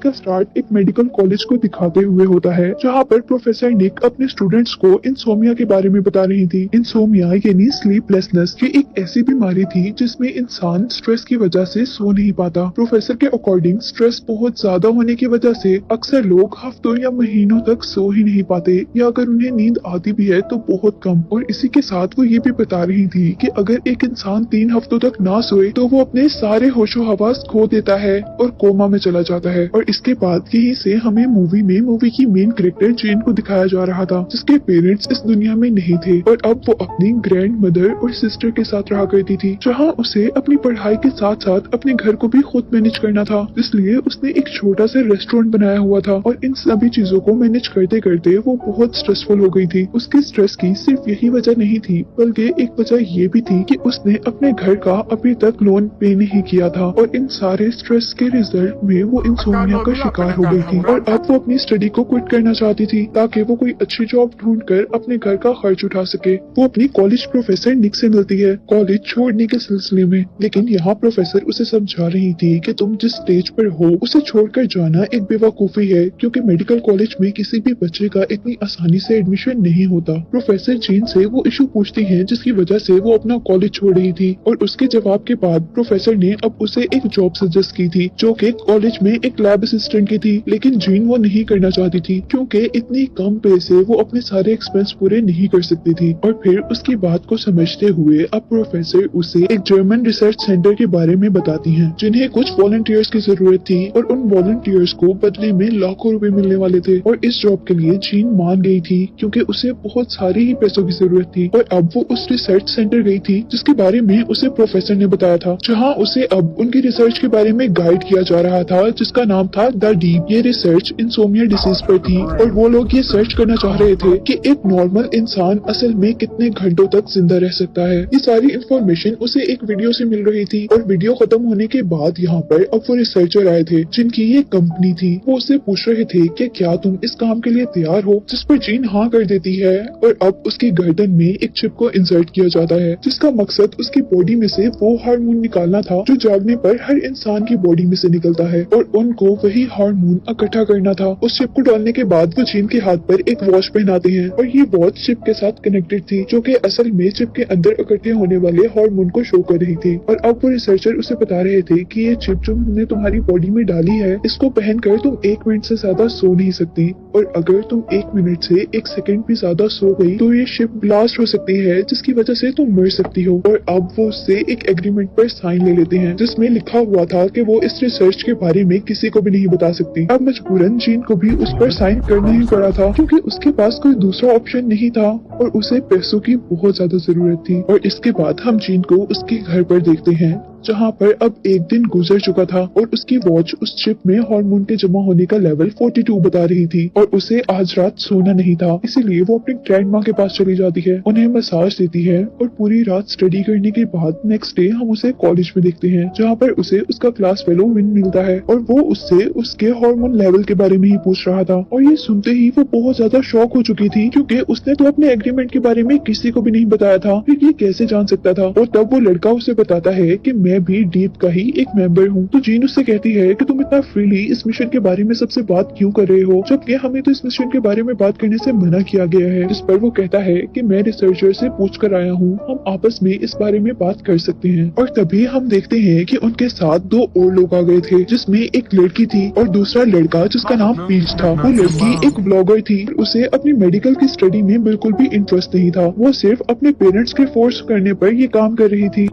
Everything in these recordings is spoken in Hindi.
का स्टार्ट एक मेडिकल कॉलेज को दिखाते हुए होता है, जहाँ पर प्रोफेसर निक अपने स्टूडेंट्स को इंसोमिया के बारे में बता रही थी। इंसोमिया यानी स्लीपलेसनेस, ये एक ऐसी बीमारी थी जिसमें इंसान स्ट्रेस की वजह से सो नहीं पाता। प्रोफेसर के अकॉर्डिंग स्ट्रेस बहुत ज्यादा होने की वजह से अक्सर लोग हफ्तों या महीनों तक सो ही नहीं पाते, या अगर उन्हें नींद आती भी है तो बहुत कम। और इसी के साथ वो ये भी बता रही थी कि अगर एक इंसान 3 हफ्तों तक ना सोए तो वो अपने सारे होशो हवास खो देता है और कोमा में चला जाता है। और इसके बाद यहीं से हमें मूवी की मेन कैरेक्टर जेन को दिखाया जा रहा था, जिसके पेरेंट्स इस दुनिया में नहीं थे और अब वो अपनी ग्रैंड मदर और सिस्टर के साथ रहा करती थी, जहाँ उसे अपनी पढ़ाई के साथ साथ अपने घर को भी खुद मैनेज करना था। इसलिए उसने एक छोटा सा रेस्टोरेंट बनाया हुआ था और इन सभी चीजों को मैनेज करते करते वो बहुत स्ट्रेसफुल हो गई थी। उसके स्ट्रेस की सिर्फ यही वजह नहीं थी, बल्कि एक वजह ये भी थी कि उसने अपने घर का अभी तक लोन पे नहीं किया था और इन सारे स्ट्रेस के रिजल्ट में वो इंसोमिया का शिकार हो गई थी और अब वो अपनी स्टडी को क्विट करना चाहती थी ताकि वो कोई अच्छी जॉब ढूंढकर अपने घर का खर्च उठा सके। वो अपनी कॉलेज प्रोफेसर निक से मिलती है कॉलेज छोड़ने के सिलसिले में, लेकिन यहाँ प्रोफेसर उसे समझा रही थी कि तुम जिस स्टेज पर हो उसे छोड़कर जाना एक बेवकूफी है, क्योंकि मेडिकल कॉलेज में किसी भी बच्चे का इतनी आसानी से एडमिशन नहीं होता। प्रोफेसर जीन से वो इशू पूछती है जिसकी वजह से वो अपना कॉलेज छोड़ रही थी और उसके जवाब के बाद प्रोफेसर ने अब उसे एक जॉब सजेस्ट की थी जो कि कॉलेज में एक लैब असिस्टेंट की थी, लेकिन जीन वो नहीं करना चाहती थी क्योंकि इतनी कम पे से वो अपने सारे एक्सपेंस पूरे नहीं कर सकती थी। और फिर उसकी बात को समझते हुए अब प्रोफेसर उसे एक जर्मन रिसर्च सेंटर के बारे में बताती हैं, जिन्हें कुछ वॉलंटियर्स की जरूरत थी और उन वॉलंटियर्स को बदले में लाखों रुपए मिलने वाले थे। और इस जॉब के लिए जीन मान गई थी क्योंकि उसे बहुत सारे ही पैसों की जरूरत थी। और अब वो उस रिसर्च सेंटर गई थी जिसके बारे में उसे प्रोफेसर ने बताया था, जहाँ उसे अब उनकी रिसर्च के बारे में गाइड किया जा रहा था, जिसका नाम था द डीप। ये रिसर्च इंसोमिया डिसीज पर थी और वो लोग ये सर्च करना चाह रहे थे कि एक नॉर्मल इंसान असल में कितने घंटों तक जिंदा रह सकता है। ये सारी इंफॉर्मेशन उसे एक वीडियो से मिल रही थी और वीडियो खत्म होने के बाद यहाँ पर अब वो रिसर्चर आए थे जिनकी ये कंपनी थी। वो उससे पूछ रहे थे कि क्या तुम इस काम के लिए तैयार हो, जिस पर जीन हाँ कर देती है और अब उसकी गर्दन में एक चिप को इंसर्ट किया जाता है, जिसका मकसद उसकी बॉडी में से वो हार्मोन निकालना था जो जागने पर हर इंसान की बॉडी में से निकलता है और उनको वही हार्मोन इकट्ठा करना था। उस चिप को डालने के बाद वो जीन के हाथ पर एक वॉच पहनाते हैं और ये वॉच चिप के साथ कनेक्टेड थी, जो कि असल में चिप के अंदर इकट्ठे होने वाले हार्मोन को शो कर रही थी। और अब वो रिसर्चर उसे बता रहे थे कि ये चिप जो हमने तुम्हारी बॉडी में डाली है, इसको पहनकर तुम 1 मिनट से ज्यादा सो नहीं सकती और अगर तुम 1 मिनट से 1 सेकंड भी ज्यादा सो गई तो ये चिप ब्लास्ट हो सकती है, जिसकी वजह से तुम मर सकती हो। और अब वो उससे एक एग्रीमेंट पर साइन ले लेते हैं जिसमें लिखा हुआ था कि वो इस रिसर्च के बारे में किसी को भी नहीं बता सकती। अब मजबूरन जीन को भी उस पर साइन करना ही पड़ा था क्योंकि उसके पास कोई दूसरा ऑप्शन नहीं था और उसे पैसों की बहुत ज्यादा जरूरत थी। और इसके बाद हम जीन को उसके घर पर देखते हैं, जहाँ पर अब एक दिन गुजर चुका था और उसकी वॉच उस चिप में हार्मोन के जमा होने का लेवल 42 बता रही थी और उसे आज रात सोना नहीं था, इसीलिए वो अपनी ग्रैंडमा के पास चली जाती है, उन्हें मसाज देती है और पूरी रात स्टडी करने के बाद नेक्स्ट डे हम उसे कॉलेज में देखते हैं, जहाँ पर उसे उसका क्लास फेलो विन मिलता है और वो उससे उसके हार्मोन लेवल के बारे में ही पूछ रहा था। और ये सुनते ही वो बहुत ज्यादा शॉक हो चुकी थी क्योंकि उसने तो अपने एग्रीमेंट के बारे में किसी को भी नहीं बताया था, फिर ये कैसे जान सकता था। और तब वो लड़का उसे बताता है कि मैं भी डीप का ही एक मेंबर हूँ। तो जीन उससे कहती है कि तुम इतना फ्रीली इस मिशन के बारे में सबसे बात क्यों कर रहे हो, जबकि हमें तो इस मिशन के बारे में बात करने से मना किया गया है। जिस पर वो कहता है कि मैं रिसर्चर से पूछ कर आया हूँ, हम आपस में इस बारे में बात कर सकते हैं। और तभी हम देखते हैं कि उनके साथ 2 और लोग आ गए थे, जिसमें एक लड़की थी और दूसरा लड़का जिसका नाम पीच था। वो लड़की एक ब्लॉगर थी, उसे अपनी मेडिकल की स्टडी में बिल्कुल भी इंटरेस्ट नहीं था, वो सिर्फ अपने पेरेंट्स के फोर्स करने पर ये काम कर रही थी।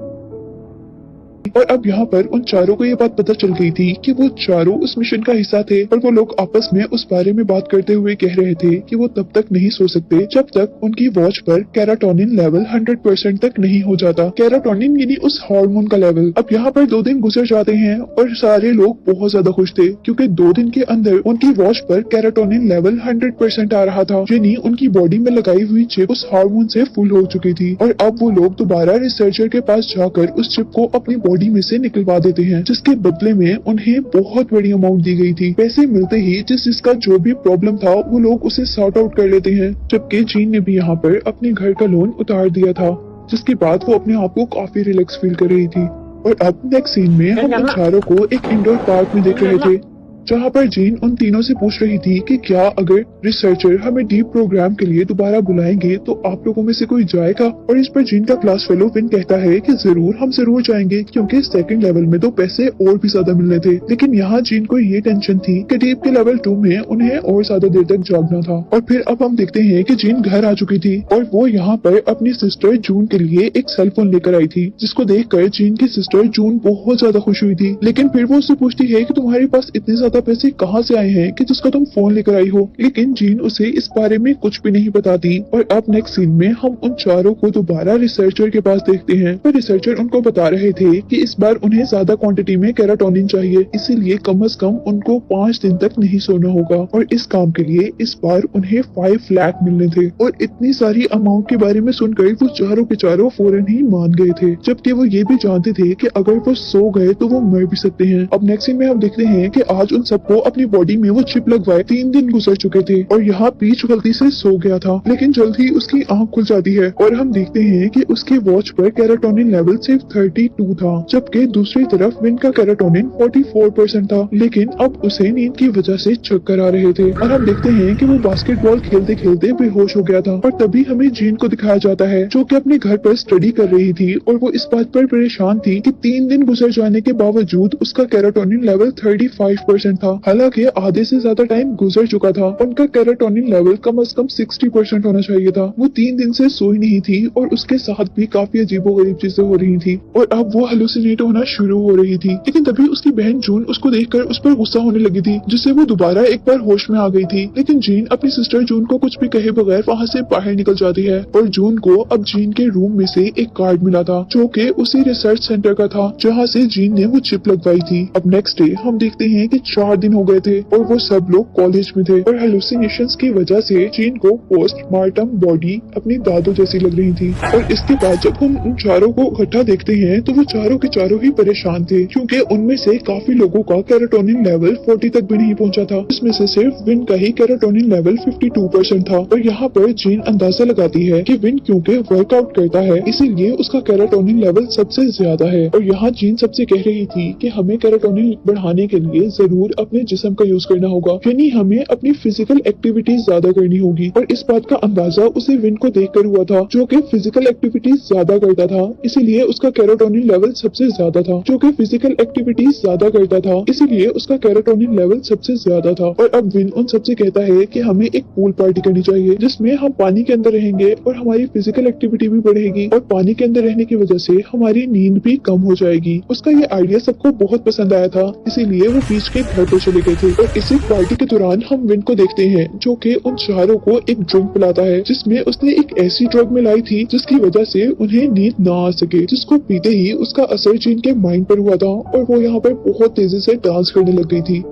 और अब यहाँ पर उन चारों को ये बात पता चल गई थी कि वो चारों उस मिशन का हिस्सा थे और वो लोग आपस में उस बारे में बात करते हुए कह रहे थे कि वो तब तक नहीं सो सकते जब तक उनकी वॉच पर कैराटोनिन लेवल 100% तक नहीं हो जाता। कैराटोनिन यानी उस हार्मोन का लेवल। अब यहाँ पर 2 दिन गुजर जाते हैं और सारे लोग बहुत ज्यादा खुश थे क्योंकि 2 दिन के अंदर उनकी वॉच पर कैराटोनिन लेवल 100% आ रहा था, यानी उनकी बॉडी में लगाई हुई चिप उस हार्मोन से फुल हो चुकी थी। और अब वो लोग दोबारा रिसर्चर के पास जाकर उस चिप को अपनी बॉडी में से निकलवा देते हैं, जिसके बदले में उन्हें बहुत बड़ी अमाउंट दी गई थी। पैसे मिलते ही जिसका जो भी प्रॉब्लम था वो लोग उसे सॉर्ट आउट कर लेते हैं, जबकि जीन ने भी यहाँ पर अपने घर का लोन उतार दिया था, जिसके बाद वो अपने आप को काफी रिलैक्स फील कर रही थी। और अब नेक्स्ट सीन में हम उन चारों को एक इंडोर पार्क में देख रहे थे, जहाँ पर जीन उन तीनों से पूछ रही थी कि क्या अगर रिसर्चर हमें डीप प्रोग्राम के लिए दोबारा बुलाएंगे तो आप लोगों में से कोई जाएगा। और इस पर जीन का क्लास फेलो विन कहता है कि जरूर, हम जरूर जाएंगे, क्योंकि सेकंड लेवल में तो पैसे और भी ज्यादा मिलने थे। लेकिन यहाँ जीन को ये टेंशन थी कि डीप के लेवल 2 में उन्हें और ज्यादा देर तक जागना था। और फिर अब हम देखते हैं कि जीन घर आ चुकी थी और वो यहाँ पर अपनी सिस्टर जून के लिए एक सेल फोन लेकर आई थी, जिसको देखकर जीन की सिस्टर जून बहुत ज्यादा खुश हुई थी। लेकिन फिर वो उससे पूछती है कि तुम्हारे पास इतने ज्यादा पैसे कहाँ से आए हैं कि जिसका तुम फोन लेकर आई हो। लेकिन जीन उसे इस बारे में कुछ भी नहीं बताती। और अब नेक्स्ट सीन में हम उन चारों को दोबारा रिसर्चर के पास देखते हैं। पर रिसर्चर उनको बता रहे थे कि इस बार उन्हें ज्यादा क्वांटिटी में केराटोनिन चाहिए, इसीलिए कम से कम उनको 5 दिन तक नहीं सोना होगा। और इस काम के लिए इस बार उन्हें 5 लाख मिलने थे। और इतनी सारी अमाउंट के बारे में सुनकर वो चारों के चारों फौरन ही मान गए थे, जबकि वो ये भी जानते थे कि अगर वो सो गए तो वो मर भी सकते हैं। अब नेक्स्ट सीन में हम देखते हैं कि आज उन सबको अपनी बॉडी में वो चिप लगवाए 3 दिन गुजर चुके थे और यहाँ पीच गलती से सो गया था, लेकिन जल्द ही उसकी आंख खुल जाती है और हम देखते हैं कि उसके वॉच पर केराटोनिन लेवल सिर्फ 32 था, जबकि दूसरी तरफ विन का केराटोनिन 44% था। लेकिन अब उसे नींद की वजह से चक्कर आ रहे थे और हम देखते हैं कि वो बास्केटबॉल खेलते खेलते बेहोश हो गया था। और तभी हमें जीन को दिखाया जाता है जो कि अपने घर पर स्टडी कर रही थी और वो इस बात पर परेशान थी कि 3 दिन गुजर जाने के बावजूद उसका केराटोनिन लेवल 35% था। हालांकि आधे से ज्यादा टाइम गुजर चुका था। उनका केराटोनिन लेवल कम से कम 60% होना चाहिए था। वो 3 दिन से सोई नहीं थी और उसके साथ भी काफी अजीबोगरीब चीजें हो रही थी और अब वो हेलुसिनेट होना शुरू हो रही थी। लेकिन तभी उसकी बहन जून उसको देखकर उस पर गुस्सा होने लगी थी, जिससे वो दोबारा एक बार होश में आ गई थी। लेकिन जीन अपनी सिस्टर जून को कुछ भी कहे बगैर वहाँ से बाहर निकल जाती है और जून को अब जीन के रूम में से एक कार्ड मिला था जो कि उसी रिसर्च सेंटर का था जहाँ से जीन ने वो चिप लगवाई थी। अब नेक्स्ट डे हम देखते हैं कि 4 दिन हो गए थे और वो सब लोग कॉलेज में थे और हेलुसिनेशंस की वजह से जीन को पोस्टमार्टम बॉडी अपनी दादू जैसी लग रही थी। और इसके बाद जब हम उन चारों को इकट्ठा देखते हैं तो वो चारों के चारों ही परेशान थे, क्योंकि उनमें से काफी लोगों का केराटोनिन लेवल 40 तक भी नहीं पहुंचा था। इसमें से सिर्फ विन का ही केराटोनिन लेवल 52% था। और यहाँ पर जीन अंदाजा लगाती है कि विन क्योंकि वर्कआउट करता है इसीलिए उसका केराटोनिन लेवल सबसे ज्यादा है। और यहाँ जीन सबसे कह रही थी कि हमें केराटोनिन बढ़ाने के लिए जरूर अपने जिस्म का यूज करना होगा, यानी हमें अपनी फिजिकल एक्टिविटीज ज्यादा करनी होगी। और इस बात का अंदाजा उसे विन को देखकर हुआ था जो कि फिजिकल एक्टिविटीज ज्यादा करता था, इसीलिए उसका केराटोनिन लेवल सबसे ज्यादा था। जो कि फिजिकल एक्टिविटीज ज्यादा करता था इसीलिए उसका केराटोनिन लेवल सबसे ज्यादा था। और अब विन उन सबसे कहता है कि हमें एक पूल पार्टी करनी चाहिए जिसमें हम पानी के अंदर रहेंगे और हमारी फिजिकल एक्टिविटी भी बढ़ेगी और पानी के अंदर रहने की वजह से हमारी नींद भी कम हो जाएगी। उसका ये आइडिया सबको बहुत पसंद आया था, इसीलिए वो बीच के घर पर चले गए थे। और इसी पार्टी के दौरान हम विन को देखते हैं जो कि उन चारों को एक ड्रिंक पिलाता है जिसमें उसने एक ऐसी ड्रग मिलाई थी जिसकी वजह से उन्हें नींद ना आ सके, जिसको पीते ही उसका असर जीन के माइंड पर हुआ था और वो यहाँ पर बहुत तेजी से डांस करने लग गई थी।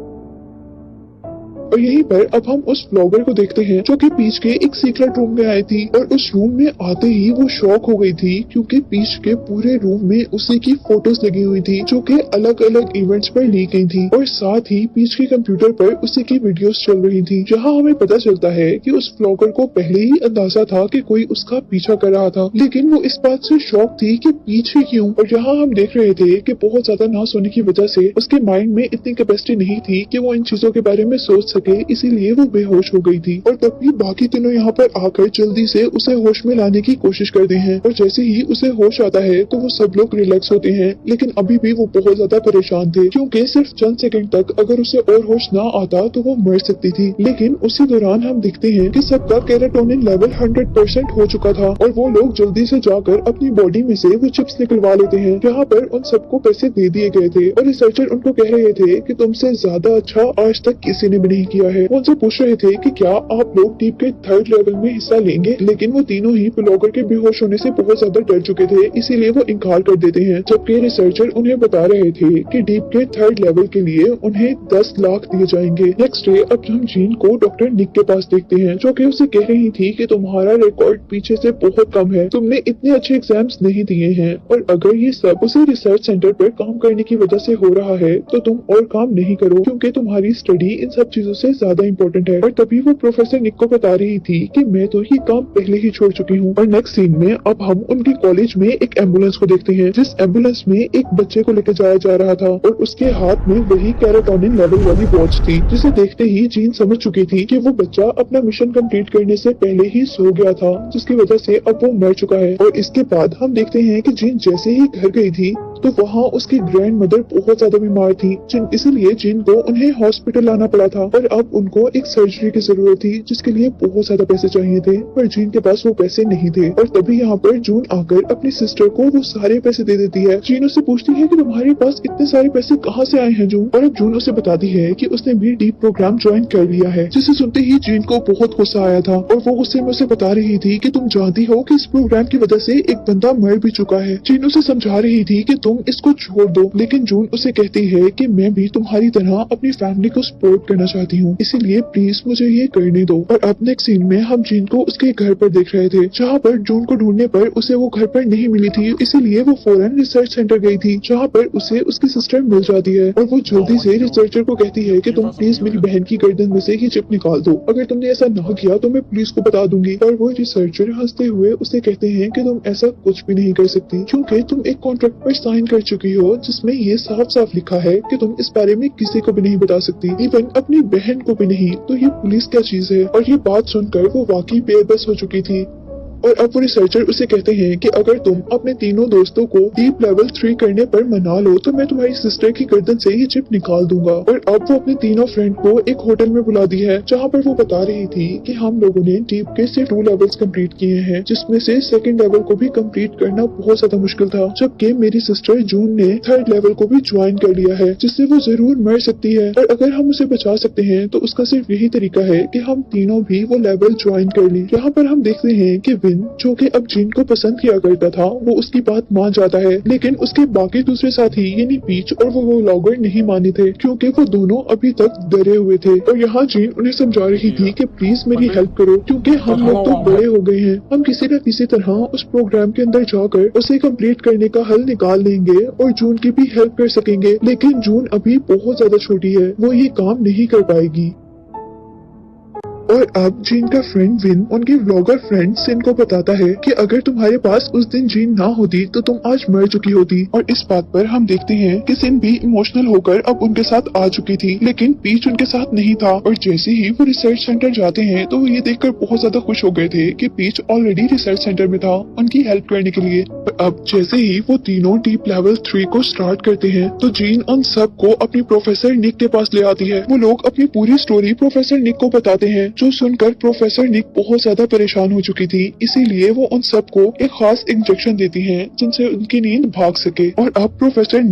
और यहीं पर अब हम उस ब्लॉगर को देखते हैं जो कि पीच के एक सीक्रेट रूम में आई थी और उस रूम में आते ही वो शॉक हो गई थी क्योंकि पीच के पूरे रूम में उसी की फोटोज लगी हुई थी जो कि अलग अलग इवेंट्स पर ली गई थी और साथ ही पीच के कंप्यूटर पर उसी की वीडियोस चल रही थी, जहां हमें पता चलता है कि उस ब्लॉगर को पहले ही अंदाजा था कि कोई उसका पीछा कर रहा था, लेकिन वो इस बात से शॉक थी कि पीछे क्यों। और यहाँ हम देख रहे थे कि बहुत ज्यादा ना सोने की वजह से उसके माइंड में इतनी कैपेसिटी नहीं थी कि वो इन चीजों के बारे में सोच सके, इसीलिए वो बेहोश हो गई थी। और तभी बाकी तीनों यहाँ पर आकर जल्दी से उसे होश में लाने की कोशिश करते हैं और जैसे ही उसे होश आता है तो वो सब लोग रिलैक्स होते हैं, लेकिन अभी भी वो बहुत ज्यादा परेशान थे क्योंकि सिर्फ चंद सेकंड तक अगर उसे और होश ना आता तो वो मर सकती थी। लेकिन उसी दौरान हम देखते हैं कि सबका केराटोनिन लेवल 100% हो चुका था और वो लोग जल्दी से जाकर अपनी बॉडी में से वो चिप्स निकलवा लेते हैं। यहाँ पर उन सबको पैसे दे दिए गए थे और रिसर्चर उनको कह रहे थे कि तुमसे ज्यादा अच्छा आज तक किसी ने भी नहीं किया है। वो उनसे पूछ रहे थे कि क्या आप लोग डीप के 3rd लेवल में हिस्सा लेंगे, लेकिन वो तीनों ही ब्लॉगर के बेहोश होने से बहुत ज्यादा डर चुके थे, इसीलिए वो इनकार कर देते हैं। जबकि रिसर्चर उन्हें बता रहे थे कि डीप के 3rd लेवल के लिए उन्हें 10 लाख दिए जाएंगे। नेक्स्ट डे अब हम जीन को डॉक्टर निक के पास देखते हैं जो कि उसे कह रही थी कि तुम्हारा रिकॉर्ड पीछे से बहुत कम है, तुमने इतने अच्छे एग्जाम्स नहीं दिए हैं और अगर ये सब उसी रिसर्च सेंटर पर काम करने की वजह से हो रहा है तो तुम और काम नहीं करो क्योंकि तुम्हारी स्टडी इन सब चीजों से ज्यादा इम्पोर्टेंट है। और तभी वो प्रोफेसर निक को बता रही थी कि मैं तो ये काम पहले ही छोड़ चुकी हूँ। और नेक्स्ट सीन में अब हम उनके कॉलेज में एक एम्बुलेंस को देखते हैं, जिस एम्बुलेंस में एक बच्चे को लेकर जाया जा रहा था और उसके हाथ में वही कैराटोनिन लेवल वाली वॉच थी, जिसे देखते ही जीन समझ चुकी थी कि वो बच्चा अपना मिशन कंप्लीट करने से पहले ही सो गया था, जिसकी वजह से अब वो मर चुका है। और इसके बाद हम देखते हैं कि जीन जैसे ही घर गई थी तो वहाँ उसकी ग्रैंड मदर बहुत ज्यादा बीमार थी, इसलिए जिन को उन्हें हॉस्पिटल लाना पड़ा था और अब उनको एक सर्जरी की जरूरत थी, जिसके लिए बहुत ज्यादा पैसे चाहिए थे, पर जिन के पास वो पैसे नहीं थे। और तभी यहाँ पर जून आकर अपनी सिस्टर को वो सारे पैसे दे देती है। जीन उससे पूछती है कि तुम्हारे पास इतने सारे पैसे कहाँ से आए हैं जून? और अब जून उसे बताती है कि उसने भी डीप प्रोग्राम ज्वाइन कर लिया है, जिसे सुनते ही जीन को बहुत गुस्सा आया था और वो गुस्से में उसे बता रही थी कि तुम जानती हो कि इस प्रोग्राम की वजह से एक बंदा मर भी चुका है। जीन उसे समझा रही थी कि तुम इसको छोड़ दो, लेकिन जून उसे कहती है कि मैं भी तुम्हारी तरह अपनी फैमिली को सपोर्ट करना चाहती हूँ, इसीलिए प्लीज मुझे ये करने दो। और अब नेक्स्ट सीन में हम जीन को उसके घर पर देख रहे थे, जहाँ पर जून को ढूंढने पर उसे वो घर पर नहीं मिली थी, इसीलिए वो फौरन रिसर्च सेंटर गई थी, जहाँ पर उसे उसकी सिस्टर मिल जाती है और वो जल्दी से रिसर्चर को कहती है कि तुम प्लीज मेरी बहन की गर्दन में से ये चिप निकाल दो, अगर तुमने ऐसा ना किया तो मैं पुलिस को बता दूंगी। और वो रिसर्चर हंसते हुए उसे कहते हैं कि तुम ऐसा कुछ भी नहीं कर सकती, क्योंकि तुम एक कॉन्ट्रैक्ट पर साइन कर चुकी हो जिसमें ये साफ साफ लिखा है कि तुम इस बारे में किसी को भी नहीं बता सकती, इवन अपनी बहन को भी नहीं। तो ये पुलिस क्या चीज है? और ये बात सुनकर वो वाकई बेबस हो चुकी थी। और अब वो रिसर्चर उसे कहते हैं कि अगर तुम अपने तीनों दोस्तों को डीप लेवल 3 करने पर मना लो तो मैं तुम्हारी सिस्टर की गर्दन से ये चिप निकाल दूंगा। और अब वो अपने तीनों फ्रेंड को एक होटल में बुला दी है, जहाँ पर वो बता रही थी कि हम लोगों ने डीप के सिर्फ 2 लेवल्स कंप्लीट किए हैं, जिसमें से सेकंड लेवल को भी कंप्लीट करना बहुत ज्यादा मुश्किल था, जबकि मेरी सिस्टर जून ने 3rd लेवल को भी ज्वाइन कर लिया है, जिससे वो जरूर मर सकती है। और अगर हम उसे बचा सकते हैं तो उसका सिर्फ यही तरीका है कि हम तीनों भी वो लेवल ज्वाइन कर लें। यहाँ पर हम देखते हैं कि विन, जो कि अब जीन को पसंद किया करता था, वो उसकी बात मान जाता है, लेकिन उसके बाकी दूसरे साथी यानी पीच और वो व्लॉगर नहीं माने थे, क्योंकि वो दोनों अभी तक डरे हुए थे। और यहाँ जीन उन्हें समझा रही थी कि प्लीज मेरी हेल्प करो, क्योंकि हम लोग तो बड़े हो गए हैं, हम किसी न किसी तरह उस प्रोग्राम के अंदर जाकर उसे कंप्लीट करने का हल निकाल लेंगे और जून की भी हेल्प कर सकेंगे। लेकिन जून अभी बहुत ज्यादा छोटी है, वो ये काम नहीं कर पाएगी। और अब जीन का फ्रेंड विन उनकी व्लॉगर फ्रेंड सिन को बताता है कि अगर तुम्हारे पास उस दिन जीन ना होती तो तुम आज मर चुकी होती। और इस बात पर हम देखते हैं कि सिन भी इमोशनल होकर अब उनके साथ आ चुकी थी, लेकिन पीच उनके साथ नहीं था। और जैसे ही वो रिसर्च सेंटर जाते हैं तो वो ये देखकर बहुत ज्यादा खुश हो गए थे कि पीच ऑलरेडी रिसर्च सेंटर में था उनकी हेल्प करने के लिए। और अब जैसे ही वो तीनों डीप लेवल 3 को स्टार्ट करते हैं तो जीन उन सब को अपनी प्रोफेसर निक के पास ले आती है। वो लोग अपनी पूरी स्टोरी प्रोफेसर निक को बताते हैं, जो सुनकर प्रोफेसर निक बहुत ज्यादा परेशान हो चुकी थी, इसीलिए वो उन सबको एक खास इंजेक्शन देती हैं जिनसे उनकी नींद भाग सके। और अब प्रोफेसर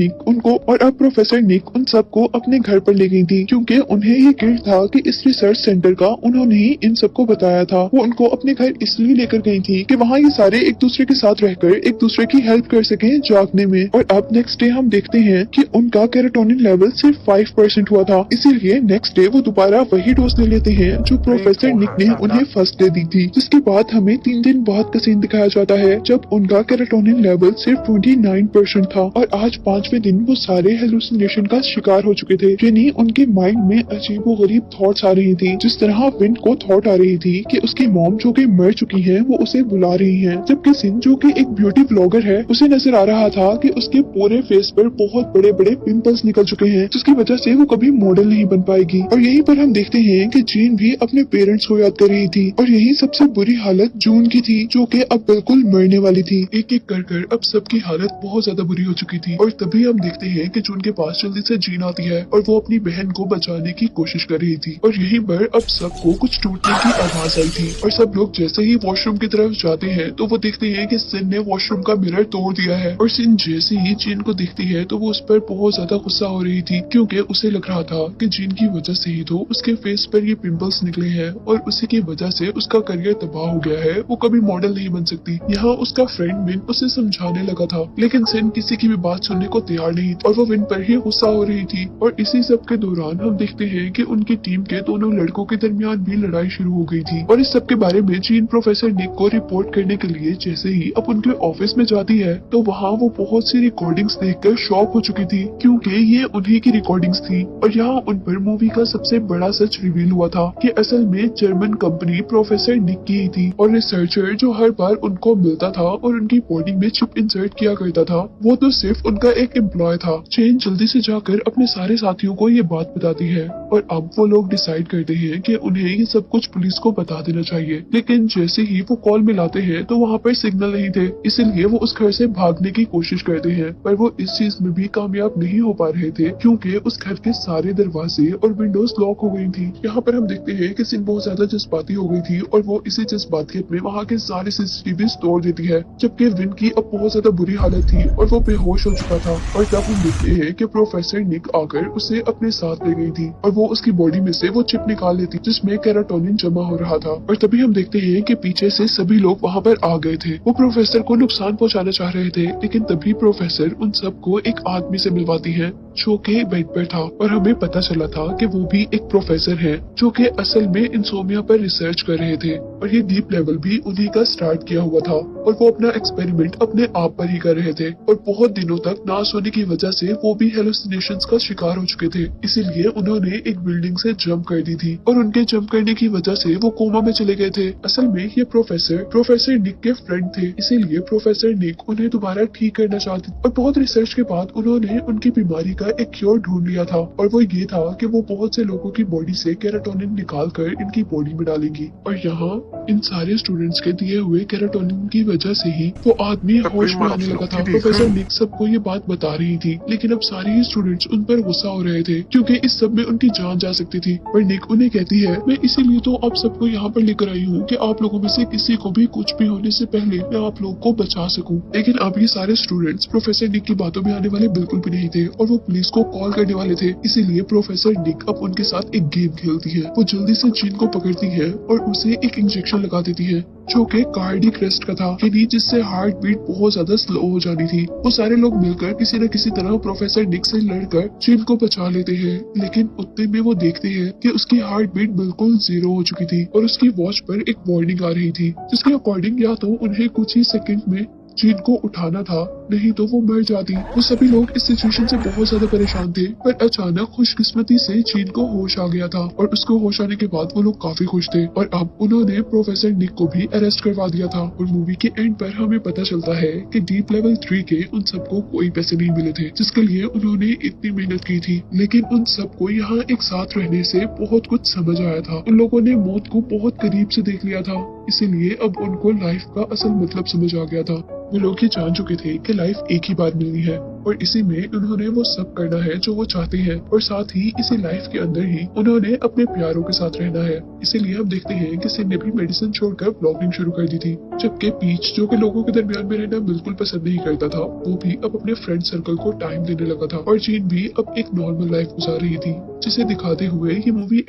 निक उन सबको अपने घर पर ले गई थी, क्योंकि उन्हें ये गिल्ट था कि इस रिसर्च सेंटर का उन्होंने ही इन सबको बताया था। वो उनको अपने घर इसलिए लेकर गई थी कि वहाँ ये सारे एक दूसरे के साथ रहकर एक दूसरे की हेल्प कर सके जागने में। और अब नेक्स्ट डे हम देखते हैं कि उनका कैराटोनिन लेवल सिर्फ 5% हुआ था, इसीलिए नेक्स्ट डे वो दोबारा वही डोज ले लेते हैं जो प्रोफेसर निक ने उन्हें फर्स्ट डे दी थी। जिसके बाद हमें 3 दिन बाद का सीन दिखाया जाता है, जब उनका कैराटोनिन लेवल सिर्फ 29% था और आज 5वें दिन वो सारे हेलुसिनेशन का शिकार हो चुके थे, यानी उनके माइंड में अजीबोगरीब थॉट्स आ रही थी। जिस तरह विन को थॉट आ रही थी कि उसकी मॉम जो कि मर चुकी है वो उसे बुला रही है, जबकि सिन जो कि एक ब्यूटी ब्लॉगर है उसे नजर आ रहा था कि उसके पूरे फेस पर बहुत बड़े बड़े पिंपल्स निकल चुके हैं, जिसकी वजह से वो कभी मॉडल नहीं बन पाएगी। और यहीं पर हम देखते हैं कि जीन भी अपने पेरेंट्स को याद कर रही थी और यही सबसे बुरी हालत जून की थी, जो कि अब बिल्कुल मरने वाली थी। एक एक कर अब सबकी हालत बहुत ज्यादा बुरी हो चुकी थी। और तभी हम देखते हैं कि जून के पास जल्दी से जीन आती है और वो अपनी बहन को बचाने की कोशिश कर रही थी। और यहीं पर अब सबको कुछ टूटने की आवाज आई थी और सब लोग जैसे ही वॉशरूम की तरफ जाते हैं तो वो देखते हैं कि सिन ने वॉशरूम का मिरर तोड़ दिया है। और सिन जैसे ही जीन को देखती है तो वो उस पर बहुत ज्यादा गुस्सा हो रही थी, क्योंकि उसे लग रहा था कि जीन की वजह से ही तो उसके फेस पर ये पिंपल्स निकले हैं और उसी की वजह से उसका करियर तबाह हो गया है, वो कभी मॉडल नहीं बन सकती। यहाँ उसका फ्रेंड विन उसे समझाने लगा था, लेकिन सिन किसी की भी बात सुनने को तैयार नहीं थी और वो विन पर ही गुस्सा हो रही थी। और इसी सब के दौरान हम देखते हैं कि उनकी टीम के दोनों लड़कों के दरमियान भी लड़ाई शुरू हो गई थी। और इस सब के बारे में जीन प्रोफेसर निक को रिपोर्ट करने के लिए जैसे ही अब उनके ऑफिस में जाती है तो वहाँ वो बहुत सी रिकॉर्डिंग्स देखकर शॉक हो चुकी थी, क्योंकि ये उन्हीं की रिकॉर्डिंग्स थी। और यहाँ उन पर मूवी का सबसे बड़ा सच रिवील हुआ था कि असल में जर्मन कंपनी प्रोफेसर निक की ही थी और रिसर्चर जो हर बार उनको मिलता था और उनकी बॉडी में चिप इंसर्ट किया करता था, वो तो सिर्फ उनका एक एम्प्लॉय था। चेन जल्दी से जाकर अपने सारे साथियों को ये बात बताती है और अब वो लोग डिसाइड करते हैं कि उन्हें ये सब कुछ पुलिस को बता देना चाहिए। लेकिन जैसे ही वो कॉल मिलाते हैं तो वहाँ पर सिग्नल नहीं थे, इसलिए वो उस घर से भागने की कोशिश करते हैं, पर वो इस चीज में भी कामयाब नहीं हो पा रहे थे क्योंकि उस घर के सारे दरवाजे और विंडोज लॉक हो गई थी। यहाँ पर हम देखते हैं कि सिन बहुत ज्यादा जज्बाती हो गई थी और वो इसी जज्बातियत में वहाँ के सारे सीसीटीवी तोड़ देती है, जबकि विन की अब बहुत ज्यादा बुरी हालत थी और वो बेहोश हो चुका था। और तब हम देखते हैं कि प्रोफेसर निक आकर उसे अपने साथ ले गई थी और वो उसकी बॉडी में से वो चिप निकाल लेती जिसमें कैराटोनिन जमा हो रहा था। और तभी हम देखते हैं कि पीछे से सभी लोग वहाँ पर आ गए थे। वो प्रोफेसर को नुकसान पहुँचाना चाह रहे थे, लेकिन तभी प्रोफेसर उन सबको एक आदमी से मिलवाती है जो के बेड पर था और हमें पता चला था कि वो भी एक प्रोफेसर है जो कि असल में इंसोमिया पर रिसर्च कर रहे थे और ये डीप लेवल भी उन्हीं का स्टार्ट किया हुआ था और वो अपना एक्सपेरिमेंट अपने आप पर ही कर रहे थे। और बहुत दिनों तक ना सोने की वजह से वो भी हेलुसिनेशंस का शिकार हो चुके थे, इसीलिए उन्होंने एक बिल्डिंग से जंप कर दी थी और उनके जंप करने की वजह से वो कोमा में चले गए थे। असल में ये प्रोफेसर निक के फ्रेंड थे, इसीलिए प्रोफेसर निक उन्हें दोबारा ठीक करना चाहते और बहुत रिसर्च के बाद उन्होंने उनकी बीमारी का एक क्योर ढूंढ लिया था और वो ये था कि वो बहुत से लोगों की बॉडी से कैराटोनिन निकाल कर इनकी बॉडी में डालेंगी। और यहाँ इन सारे स्टूडेंट्स के दिए हुए कैराटोनिन की वजह से ही वो आदमी होश में आने लगा था। प्रोफेसर निक सबको ये बात बता रही थी, लेकिन अब सारे ही स्टूडेंट्स उन पर गुस्सा हो रहे थे क्योंकि इस सब में उनकी जान जा सकती थी। पर निक उन्हें कहती है, मैं इसीलिए तो आप सबको यहाँ पर लेकर आई हूँ कि आप लोगों में से किसी को भी कुछ भी होने से पहले मैं आप लोगों को बचा सकूं। लेकिन अब ये सारे स्टूडेंट्स प्रोफेसर निक की बातों में आने वाले बिल्कुल भी नहीं थे और वो पुलिस को कॉल करने वाले थे, इसीलिए प्रोफेसर निक अब उनके साथ एक गेम खेलती है। वो जल्दी से जीन को पकड़ती है और उसे एक इंजेक्शन लगा देती है जो कि कार्डियक अरेस्ट का था, यानी जिससे हार्ट बीट बहुत ज्यादा स्लो हो जानी थी। वो सारे लोग मिलकर किसी न किसी तरह प्रोफेसर निक से लड़कर जीन को बचा लेते हैं, लेकिन उतने में वो देखते हैं कि उसकी हार्ट बीट बिल्कुल 0 हो चुकी थी और उसकी वॉच पर एक वार्निंग आ रही थी जिसके अकॉर्डिंग या तो उन्हें कुछ ही सेकंड में जीन को उठाना था, नहीं तो वो मर जाती। वो सभी लोग इस सिचुएशन से बहुत ज्यादा परेशान थे, पर अचानक खुशकिस्मती से जीन को होश आ गया था और उसको होश आने के बाद वो लोग काफी खुश थे और अब उन्होंने प्रोफेसर निक को भी अरेस्ट करवा दिया था। और मूवी के एंड पर हमें पता चलता है कि डीप लेवल 3 के उन सबको कोई पैसे नहीं मिले थे जिसके लिए उन्होंने इतनी मेहनत की थी, लेकिन उन सबको यहाँ एक साथ रहने से बहुत कुछ समझ आया था। उन लोगों ने मौत को बहुत करीब से देख लिया था, इसीलिए अब उनको लाइफ का असल मतलब समझ आ गया था। वो लोग ये जान चुके थे कि लाइफ एक ही बार मिलनी है और इसी में उन्होंने वो सब करना है जो वो चाहते हैं और साथ ही इसी लाइफ के अंदर ही उन्होंने अपने प्यारों के साथ रहना है। इसीलिए हम देखते हैं कि सिन ने भी मेडिसिन छोड़कर ब्लॉगिंग शुरू कर दी थी, जबकि पीच जो कि लोगों के दरमियान में रहना बिल्कुल पसंद नहीं करता था, वो भी अब अपने फ्रेंड सर्कल को टाइम देने लगा था और जीन भी अब एक नॉर्मल लाइफ गुजार रही थी, जिसे दिखाते हुए ये मूवी